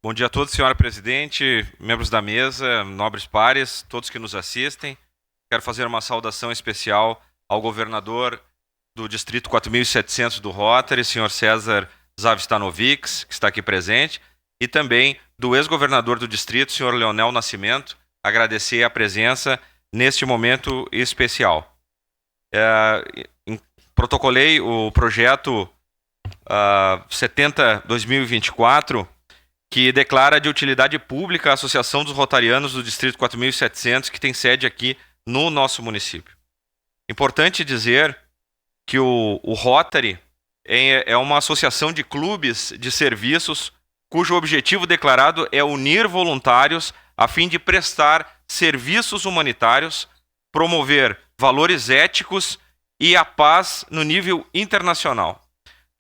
Bom dia a todos, senhora presidente, membros da mesa, nobres pares, todos que nos assistem. Quero fazer uma saudação especial ao governador do Distrito 4700 do Rotary, senhor César Zavstanovics, que está aqui presente, e também do ex-governador do distrito, senhor Leonel Nascimento, agradecer a presença neste momento especial. Protocolei o projeto 70-2024, que declara de utilidade pública a Associação dos Rotarianos do Distrito 4700, que tem sede aqui no nosso município. Importante dizer que o Rotary é uma associação de clubes de serviços cujo objetivo declarado é unir voluntários a fim de prestar serviços humanitários, promover valores éticos e a paz no nível internacional.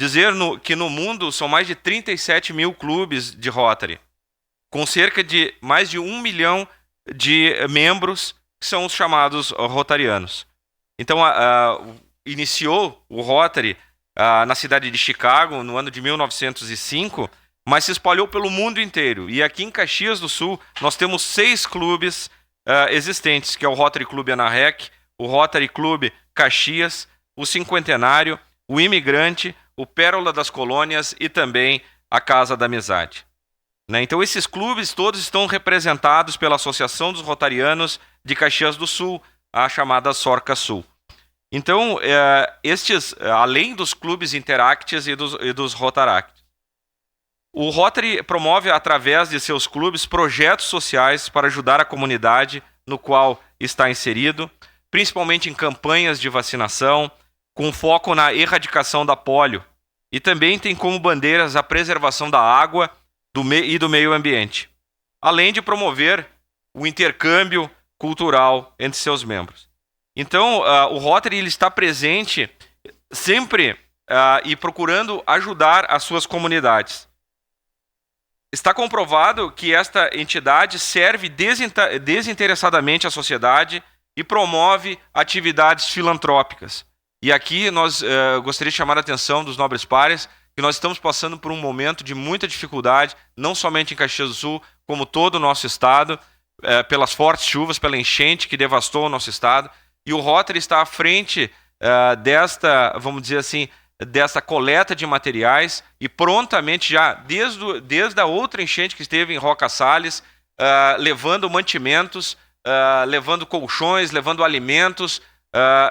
Dizer que no mundo são mais de 37 mil clubes de Rotary, com cerca de mais de 1 milhão de membros, que são os chamados rotarianos. Então, iniciou o Rotary na cidade de Chicago, no ano de 1905, mas se espalhou pelo mundo inteiro. E aqui em Caxias do Sul, nós temos 6 clubes existentes, que é o Rotary Clube Anarrec, o Rotary Clube Caxias, o Cinquentenário, o Imigrante, o Pérola das Colônias e também a Casa da Amizade. Então, esses clubes todos estão representados pela Associação dos Rotarianos de Caxias do Sul, a chamada Sorca Sul. Então, além dos clubes Interacts e dos Rotaracts, o Rotary promove, através de seus clubes, projetos sociais para ajudar a comunidade no qual está inserido, principalmente em campanhas de vacinação, com foco na erradicação da polio, e também tem como bandeiras a preservação da água e do meio ambiente, além de promover o intercâmbio cultural entre seus membros. Então, o Rotary ele está presente sempre e procurando ajudar as suas comunidades. Está comprovado que esta entidade serve desinteressadamente à sociedade e promove atividades filantrópicas. E aqui nós gostaria de chamar a atenção dos nobres pares que nós estamos passando por um momento de muita dificuldade, não somente em Caxias do Sul, como todo o nosso estado, pelas fortes chuvas, pela enchente que devastou o nosso estado. E o Rotary está à frente desta, vamos dizer assim, dessa coleta de materiais e prontamente já, desde a outra enchente que esteve em Roca Salles, levando mantimentos, levando colchões, levando alimentos,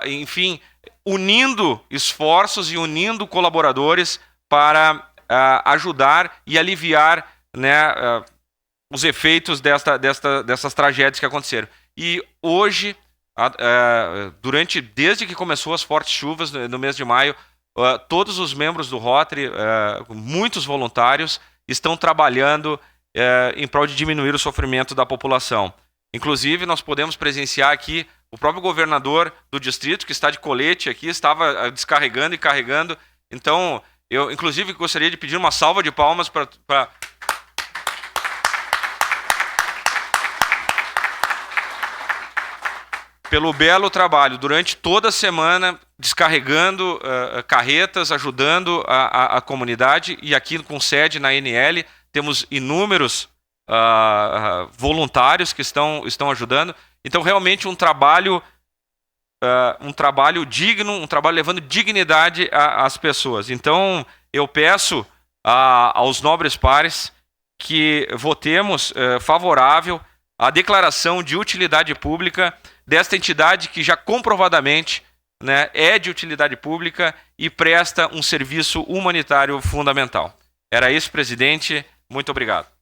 enfim, unindo esforços e unindo colaboradores para ajudar e aliviar, né, os efeitos dessas tragédias que aconteceram. E hoje, desde que começou as fortes chuvas no mês de maio, todos os membros do Rotary, muitos voluntários, estão trabalhando em prol de diminuir o sofrimento da população. Inclusive, nós podemos presenciar aqui o próprio governador do distrito, que está de colete aqui, estava descarregando e carregando. Então, eu, inclusive, gostaria de pedir uma salva de palmas para pelo belo trabalho, durante toda a semana, descarregando carretas, ajudando a comunidade. E aqui com sede na NL, temos inúmeros voluntários que estão ajudando. Então, realmente um trabalho digno, um trabalho levando dignidade às pessoas. Então, eu peço aos nobres pares que votemos favorável à declaração de utilidade pública desta entidade que já comprovadamente, né, é de utilidade pública e presta um serviço humanitário fundamental. Era isso, presidente. Muito obrigado.